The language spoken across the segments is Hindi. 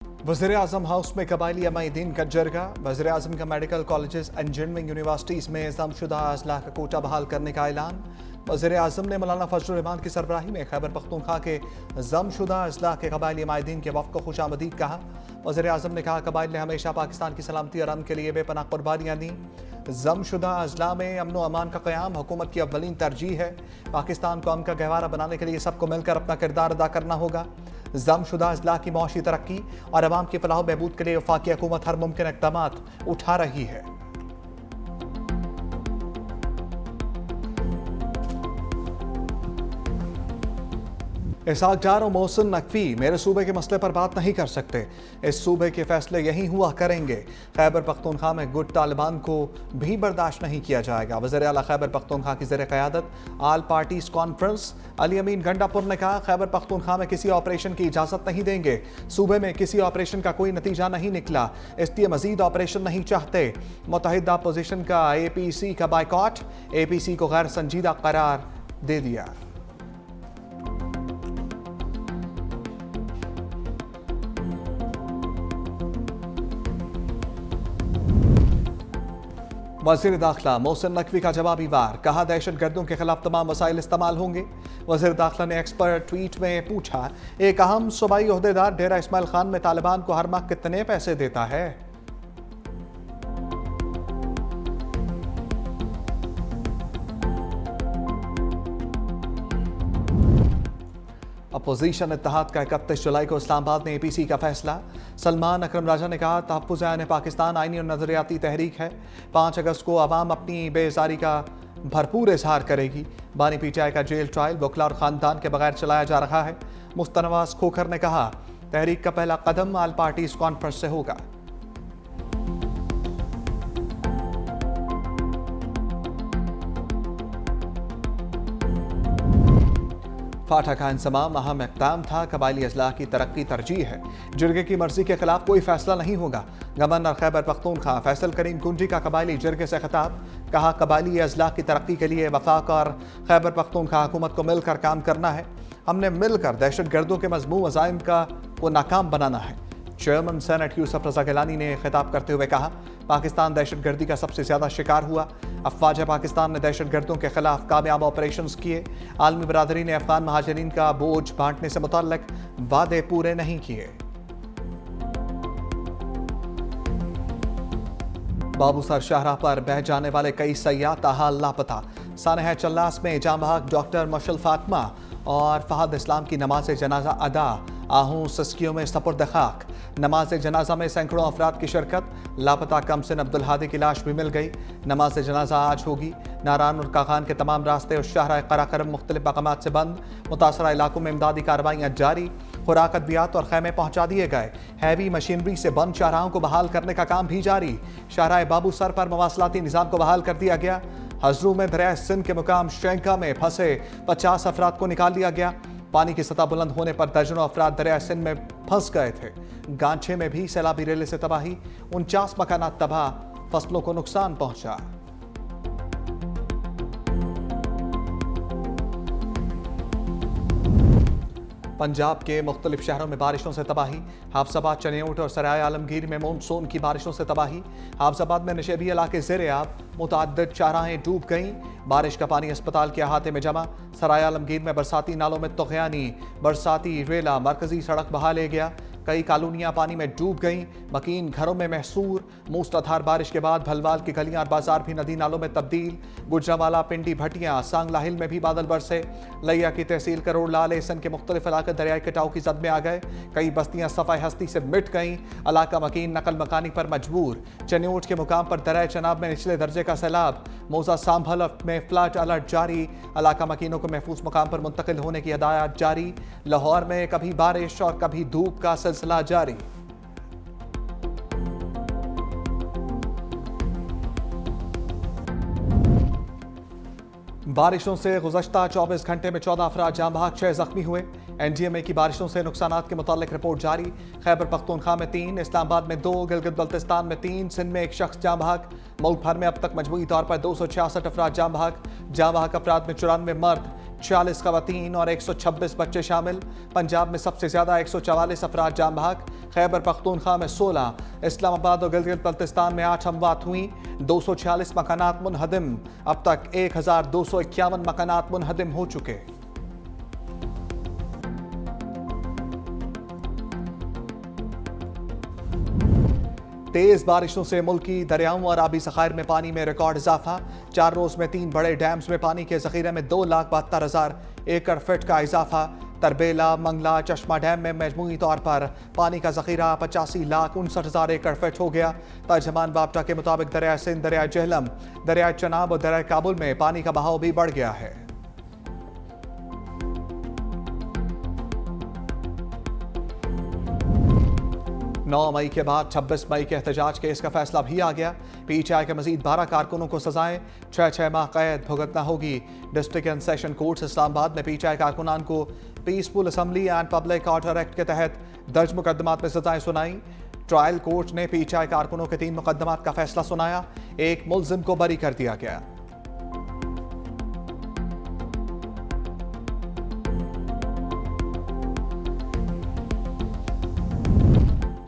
वज़ीर-ए-आज़म हाउस में कबायली अमायदीन का जरगा। वज़ीर-ए-आज़म का मेडिकल कॉलेजेस इंजीनियरिंग यूनिवर्सिटीज़ में ज़मशुदा अजला का कोटा बहाल करने का ऐलान। वज़ीर-ए-आज़म ने मौलाना फजल रहमान की सरबराही में खैबर पख्तूनख्वा के ज़मशुदा अजला के कबायली अमायदीन के वफ़द को खुशामदीद कहा। वज़ीर-ए-आज़म ने कहा कबाइल ने हमेशा पाकिस्तान की सलामती और अमन के लिए बेपनाह कुर्बानियाँ दी। ज़मशुदा अजला में अमन व अमान का क़याम हुकूमत की अव्वलीन तरजीह है। पाकिस्तान को अमन का गहवारा बनाने के लिए सबको मिलकर अपना किरदार अदा करना होगा। ज़मशुदा अजला की मौशी तरक्की और अवाम की फलाह बहबूद के लिए वफाकी हुकूमत हर मुमकिन इक़दामात उठा रही है। इसहाक डार और मोहसिन नकवी मेरे सूबे के मसले पर बात नहीं कर सकते, इस सूबे के फैसले यहीं हुआ करेंगे। खैबर पख्तूनख्वा में गुट तालिबान को भी बर्दाश्त नहीं किया जाएगा। वज़ीर आला खैबर पख्तूनख्वा की ज़ेर क़यादत आल पार्टीज़ कॉन्फ्रेंस अली अमीन गंडापुर ने कहा खैबर पख्तूनख्वा में किसी ऑपरेशन की इजाज़त नहीं देंगे। सूबे में किसी ऑपरेशन का कोई नतीजा नहीं निकला, इसलिए मजीद ऑपरेशन नहीं चाहते। मुत्तहिदा अपोजिशन का APC का बाइकॉट, APC को गैर संजीदा करार दे दिया। वज़ीर दाखिला मोहसिन नकवी का जवाबी वार, कहा दहशत गर्दों के खिलाफ तमाम वसाइल इस्तेमाल होंगे। वज़ीर दाखिला ने एक्सपर्ट ट्वीट में पूछा एक अहम सूबाई ओहदेदार डेरा इस्माइल खान में तालिबान को हर माह कितने पैसे देता है? अपोजिशन इत्तेहाद का 31 जुलाई को इस्लामाबाद में APC का फैसला। सलमान अकरम राजा ने कहा तहफ़्फ़ुज़ आइन पाकिस्तान आइनी और नज़रियाती तहरीक है। 5 अगस्त को अवाम अपनी बेजारी का भरपूर इजहार करेगी। बानी PTI का जेल ट्रायल वकला और ख़ानदान के बगैर चलाया जा रहा है। मुफ्ती नवाज खोखर ने कहा तहरीक का पहला कदम आल पार्टीज़ कॉन्फ्रेंस से होगा। फाटा का इंसमाम अहम इक़दाम था, कबायली अजला की तरक्की तरजीह है। जिरगे की मर्जी के खिलाफ कोई फैसला नहीं होगा। गवर्नर खैबर पख्तूनख्वा फैसल करीम कुंजी का कबायली जिरगे से खिताब, कहा कबायली अजला की तरक्की के लिए वफाक और खैबर पख्तूनख्वा हुकूमत को मिलकर काम करना है। हमने मिलकर दहशत गर्दों के मज़मूम अज़ाइम को नाकाम बनाना है। चेयरमैन सेनेट यूसुफ रज़ा गिलानी ने खिताब करते हुए कहा पाकिस्तान दहशत गर्दी का सबसे ज़्यादा शिकार हुआ। अफवाज पाकिस्तान ने दहशत गर्दों के खिलाफ कामयाब ऑपरेशंस किए। आलमी बरादरी ने अफगान महाजरीन का बोझ बांटने से मुतल्लिक वादे पूरे नहीं किए। बाबूसर शाहराह पर बह जाने वाले कई सयाह ताहाल लापता। सानहा चल्लास में जाम बहक डॉक्टर मशल फातिमा और फहद इस्लाम की नमाज जनाजा अदा। आहूं सस्कियों में सपुर्द खाक। नमाज जनाजा में सैकड़ों अफराद की शिरकत। लापता कमसिन अब्दुल हादी की लाश भी मिल गई। नमाज जनाजा आज होगी। नारान और काखान के तमाम रास्ते और शाहराह कराकरम मुख्तलिफ मकामात से बंद। मुतासरा इलाकों में इमदादी कार्रवाइयाँ जारी। खुराक अद्वियात और खैमे पहुंचा दिए गए। हैवी मशीनरी से बंद शाहराहों को बहाल करने का काम भी जारी। शाहराह बाबू सर पर मवासलाती निज़ाम को बहाल कर दिया गया। हजरू में दरिया सिंध के मुकाम शेंका में फंसे 50 अफराद को निकाल लिया गया। पानी की सतह बुलंद होने पर दर्जनों अफराद दरिया सिंध में फंस गए थे। गांछे में भी सैलाबी रेले से तबाही। 49 मकानात तबाह, फसलों को नुकसान पहुंचा। पंजाब के मुख्तलिफ शहरों में बारिशों से तबाही। हाफजाबाद, चनियोट और सराय आलमगीर में मानसून की बारिशों से तबाही। हाफजाबाद में नशेबी इलाके ज़ेर-ए-आब, मुतअद्दिद चाराहें डूब गईं। बारिश का पानी अस्पताल के अहाते में जमा। सराय आलमगीर में बरसाती नालों में तुग़यानी। बरसाती रेला मरकजी सड़क बहा ले गया। कई कॉलोनियां पानी में डूब गईं। मकीन घरों में महसूर। मूसलाधार बारिश के बाद भलवाल की गलियां और बाजार भी नदी नालों में तब्दील। गुजरावाला, पिंडी, भटियां, सांगला हिल में भी बादल बरसे। लिया की तहसील करोड़ लाल एसन के मुख्तलिफ इलाके दरियाई कटाव की जद में आ गए। कई बस्तियां सफ़ाई हस्ती से मिट गईं। इलाका मकीन नकल मकानी पर मजबूर। चनियोट के मुकाम पर दरिया चनाब में निचले दर्जे का सैलाब। मौजा सांभल में फ्लड अलर्ट जारी। इलाका मकीनों को महफूज मुकाम पर मुंतकिल होने की हिदायत जारी। लाहौर में कभी बारिश और कभी धूप का सिलसिला जारी। बारिशों से गुज़श्ता 24 घंटे में 14 अफराद जाम बहक, 6 जख्मी हुए। NDMA की बारिशों से नुकसानात के मुतालिक रिपोर्ट जारी। खैबर पख्तूनख्वा में 3, इस्लामाबाद में 2, गिलगित बल्तिस्तान में 3, सिंध में 1 शख्स जाम बहक। मुल्क भर में अब तक मजमूई तौर पर 266 अफराद जाम बहक। जाम बहक अफराद में 94 मर्द, 40 खवातीन और 126 बच्चे शामिल। पंजाब में सबसे ज्यादा 144 अफराद जान बहक। खैबर पख्तूनख्वा में 16, इस्लामाबाद और गिलगित बल्तिस्तान में 8 अमवात हुई। 246 मकानात मुनहदिम। अब तक 1251 मकानात मुनहदिम हो चुके। तेज बारिशों से मुल्की दरियाओं और आबी ज़खायर में पानी में रिकॉर्ड इजाफा। 4 रोज में 3 बड़े डैम्स में पानी के जखीरे में 2,72,000 एकड़ फीट का इजाफा। तरबेला, मंगला, चश्मा डैम में मजमूई तौर पर पानी का जखीरा 85,59,000 एकड़ फीट हो गया। तर्जमान बाप्टा के मुताबिक दरिया सिंध, दरिया जहलम, दरिया चनाब और दरिया काबुल में पानी का बहाव भी बढ़ गया है। 9 मई के बाद 26 मई के एहतजाज केस का फैसला भी आ गया। पीटीआई के मजीद 12 कारकुनों को सजाएं, 6 माह कैद भुगतना होगी। District and session court Islamabad ने पीटीआई कारकुनान को peaceful assembly and public order act के तहत दर्ज मुकदमात में सजाएं सुनाई। ट्रायल कोर्ट ने पीटीआई कारकुनों के 3 मुकदमात का फैसला सुनाया। एक मुलजिम को बरी कर दिया गया।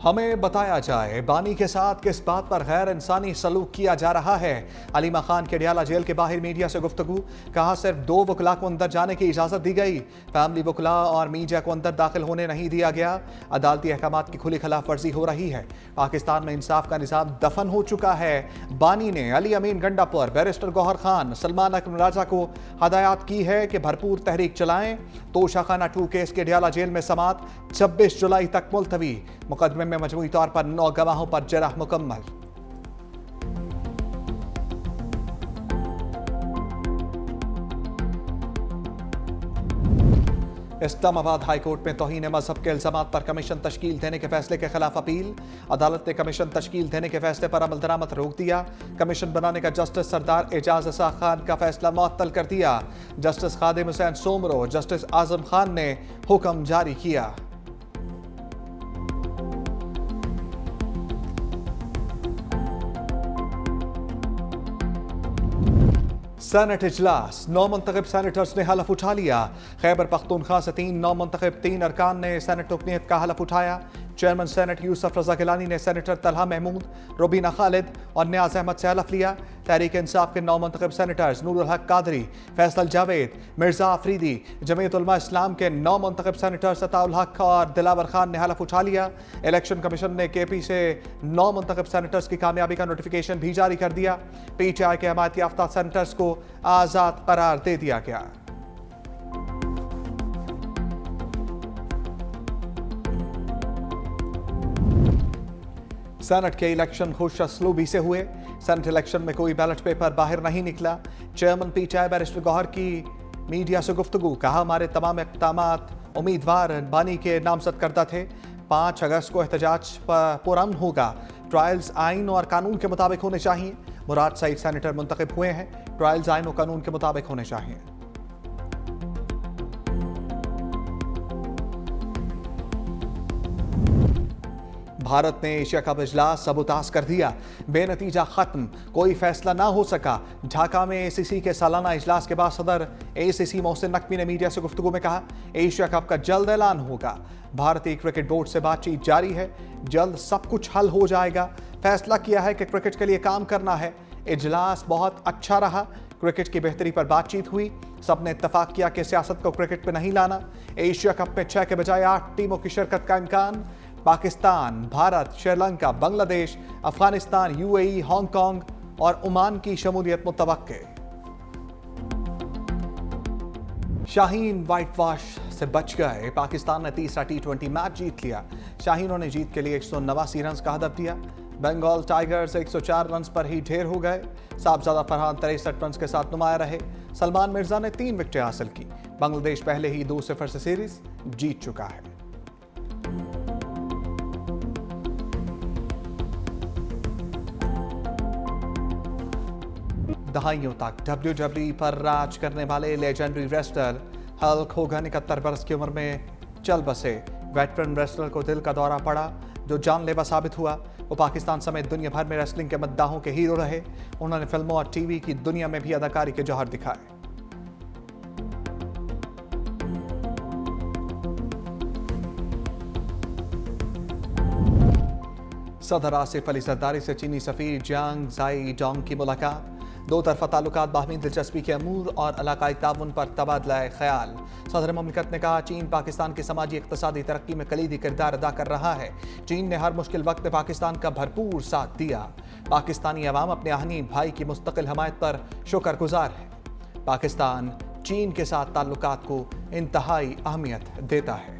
हमें बताया जाए बानी के साथ किस बात पर गैर इंसानी सलूक किया जा रहा है। अलीमा खान के डियाला जेल के बाहर मीडिया से गुफ्तगू। कहा सिर्फ 2 वकला को अंदर जाने की इजाजत दी गई। फैमिली वकला और मीडिया को अंदर दाखिल होने नहीं दिया गया। अदालती अहकामात की खुली खिलाफ वर्जी हो रही है। पाकिस्तान में इंसाफ का निज़ाम दफन हो चुका है। बानी ने अली अमीन गंडापुर, बैरिस्टर गौहर खान, सलमान अकरम राजा को हदायत की है कि भरपूर तहरीक चलाएं। तोशाखाना 2 केस के डियाला जेल में समात 26 जुलाई तक मुलतवी। मुकदमे में मजमूई तौर पर 9 गवाहों पर जरह मुकम्मल। इस्लामाबाद हाई कोर्ट में तौहीन मजहब के इल्जामात पर कमीशन तश्कील देने के फैसले के खिलाफ अपील। अदालत ने कमीशन तश्कील देने के फैसले पर अमल दरामद रोक दिया। कमीशन बनाने का जस्टिस सरदार एजाज इसाक खान का फैसला मुअत्तल कर दिया। जस्टिस खादिम हुसैन सोमरो, जस्टिस आजम खान ने हुक्म जारी किया। सेनेट इजलास, 9 मुंतखब सेनेटर्स ने हलफ उठा लिया। खैबर पख्तूनख्वा से 3 नौ मुंतखब 3 अरकान ने सेनेट रुकनीयत का हलफ उठाया। चेयरमैन सेनेट यूसुफ रजा गिलानी ने सेनेटर तलहा महमूद, रुबीना खालिद और न्याज अहमद से हलफ लिया। तहरीक इंसाफ के 9 मुंतखब सेनेटर्स नूरुल हक कादरी, फैसल जावेद, मिर्जा आफरीदी, जमीयत उलमा इस्लाम के 9 मुंतखब सेनेटर्स अताउल हक और दिलावर खान ने हलफ उठा लिया। इलेक्शन कमीशन ने केपी से 9 मुंतखब सेनेटर्स की कामयाबी का नोटिफिकेशन भी जारी कर दिया। पीटीआई के हमायत याफ्ता सेनेटर्स को आजाद करार दे दिया गया। सेनेट के इलेक्शन खुश असलूबी से हुए। सेनेट इलेक्शन में कोई बैलेट पेपर बाहर नहीं निकला। चेयरमैन पीटीआई बैरिस्टर गौहर की मीडिया से गुफ्तगू। कहा हमारे तमाम इक़दामात उम्मीदवार बानी के नामजद करदा थे। 5 अगस्त को एहतजाज पुरअमन होगा। ट्रायल्स आइन और कानून के मुताबिक होने चाहिए। मुराद सईद सेनेटर मुंतखब हुए हैं। ट्रायल्स आइन और कानून के मुताबिक होने चाहिए। भारत ने एशिया कप इजलास सबूताज कर दिया। बेनतीजा खत्म, कोई फैसला ना हो सका। ढाका में एसीसी के सालाना इजलास के बाद सदर एसीसी मोहसिन नकवी ने मीडिया से गुफ्तगू में कहा एशिया कप का जल्द ऐलान होगा। भारतीय क्रिकेट बोर्ड से बातचीत जारी है। जल्द सब कुछ हल हो जाएगा। फैसला किया है कि क्रिकेट के लिए काम करना है। इजलास बहुत अच्छा रहा। क्रिकेट की बेहतरी पर बातचीत हुई। सबने इत्तफाक किया कि सियासत को क्रिकेट पे नहीं लाना। एशिया कप में 6 के बजाय 8 टीमों की शिरकत का इम्कान। पाकिस्तान, भारत, श्रीलंका, बांग्लादेश, अफगानिस्तान, यूएई, हांगकांग और ओमान की शमूलियत मुतवक्के। शाहीन व्हाइट वॉश से बच गए। पाकिस्तान ने तीसरा T20 मैच जीत लिया। शाहीनों ने जीत के लिए 189 रन का हदफ दिया। बंगाल टाइगर्स 104 रन पर ही ढेर हो गए। साहबजादा फरहान 63 रन के साथ नुमाया रहे। सलमान मिर्जा ने 3 विकेटें हासिल की। बांग्लादेश पहले ही 2-0 से सीरीज जीत चुका है। दहाइयों तक WWE पर राज करने वाले लेजेंडरी रेसलर हल्क होगन 71 बरस की उम्र में चल बसे। वेटरन रेसलर को दिल का दौरा पड़ा जो जानलेवा साबित हुआ। वो पाकिस्तान समेत दुनिया भर में रेसलिंग के मद्दाहों के हीरो रहे। उन्होंने फिल्मों और टीवी की दुनिया में भी अदाकारी के जौहर दिखाए। सदर आसिफ अली जरदारी से चीनी सफीर जियांग जाई डोंग की मुलाकात। दो तरफा ताल्लुकात बाहमी दिलचस्पी के अमूर और इलाकाई ताउन पर तबादला ख्याल। सदर ममलिकत ने कहा, चीन पाकिस्तान की समाजी इक्तसादी तरक्की में कलीदी किरदार अदा कर रहा है। चीन ने हर मुश्किल वक्त में पाकिस्तान का भरपूर साथ दिया। पाकिस्तानी अवाम अपने आहनी भाई की मुस्तकिल हमायत पर शुक्रगुजार है। पाकिस्तान चीन के साथ ताल्लुकात को इंतहाई अहमियत देता है।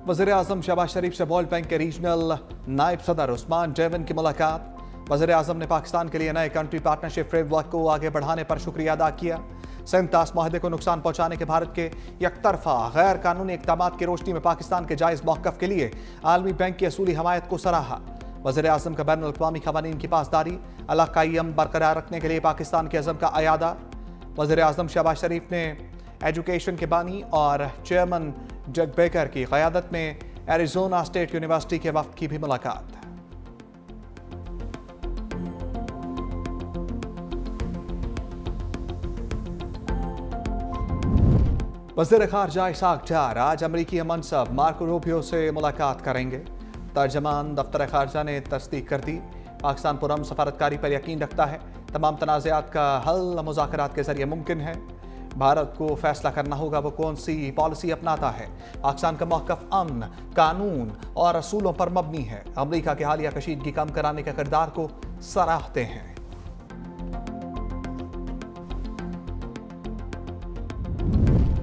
वज़ीर-ए-आज़म शहबाज शरीफ से वर्ल्ड बैंक के रीजनल नायब सदर उस्मान जैवन की मुलाकात। वज़ीर-ए-आज़म ने पाकिस्तान के लिए नए कंट्री पार्टनरशिप फ्रेमवर्क को आगे बढ़ाने पर शुक्रिया अदा किया। सेंतास माहदे को नुकसान पहुंचाने के भारत के यकतरफा गैर कानूनी इक़दामात की रोशनी में पाकिस्तान के जायज़ मौक़िफ़ के लिए आलमी बैंक की असूली हमायत को सराहा। वज़ीर-ए-आज़म का बैनुल अक़वामी क़वानीन की पासदारी इलाक़ाई अमन बरकरार रखने के लिए पाकिस्तान के अज़म का अयादा। वज़ीर-ए-आज़म शहबाज शरीफ ने एजुकेशन के बानी और चेयरमैन जग बेकर की क़यादत में एरिज़ोना स्टेट यूनिवर्सिटी के वफ़द की भी मुलाकात। वज़ीर ख़ारजा इसाक डार आज अमरीकी मनसब मार्को रूबियो से मुलाकात करेंगे। तर्जमान दफ्तर ख़ारजा ने तस्दीक कर दी। पाकिस्तान पुरअमन सफारतकारी पर यकीन रखता है। तमाम तनाज़ात का हल मुज़ाकरात के ज़रिए मुमकिन है। भारत को फैसला करना होगा वो कौन सी पॉलिसी अपनाता है। पाकिस्तान का मौक़िफ़ अमन, कानून और असूलों पर मबनी है। अमरीका के हालिया कशीदगी कम कराने के किरदार को सराहते हैं।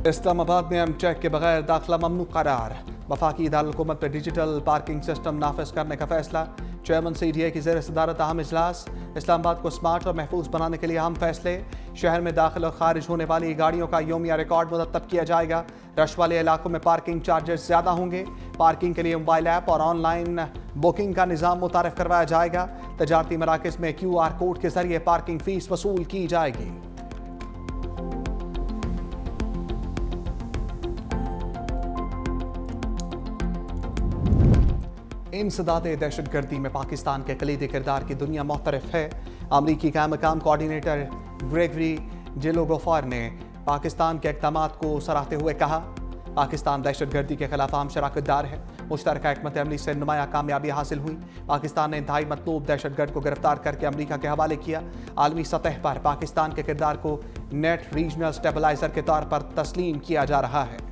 इस्लामाबाद में एमटेक के बगैर दाखिला ममनू करार। वफाकी दारुल हुकूमत पर डिजिटल पार्किंग सिस्टम नाफिज करने का फैसला। चेयरमैन CDA की ज़ेर सदारत अहम इजलास। इस्लामाबाद को स्मार्ट और महफूज बनाने के लिए अहम फैसले। शहर में दाखिल और खारिज होने वाली गाड़ियों का योमिया रिकॉर्ड मुरतब किया जाएगा। रश वाले इलाकों में पार्किंग चार्जेस ज़्यादा होंगे। पार्किंग के लिए मोबाइल ऐप और ऑनलाइन बुकिंग का निज़ाम मुतारिफ करवाया जाएगा। तजारती मराकज़ में QR कोड के जरिए पार्किंग फ़ीस वसूल की जाएगी। इंसदादे दहशतगर्दी में पाकिस्तान के कलीदी किरदार की दुनिया मुख्तलिफ है। अमरीकी का मकाम कोऑर्डिनेटर ग्रेगरी जेलोगोफर ने पाकिस्तान के इक़दामात को सराहते हुए कहा, पाकिस्तान दहशतगर्दी के खिलाफ आम शराकतदार है। मुश्तरका हिकमत अमली से नुमाया कामयाबी हासिल हुई। पाकिस्तान ने इंतहाई मतलूब दहशतगर्द को गिरफ्तार करके अमरीका के हवाले किया। आलमी सतह पर पाकिस्तान के किरदार को नेट रीजनल स्टेबलाइजर के तौर पर तस्लीम किया जा रहा है।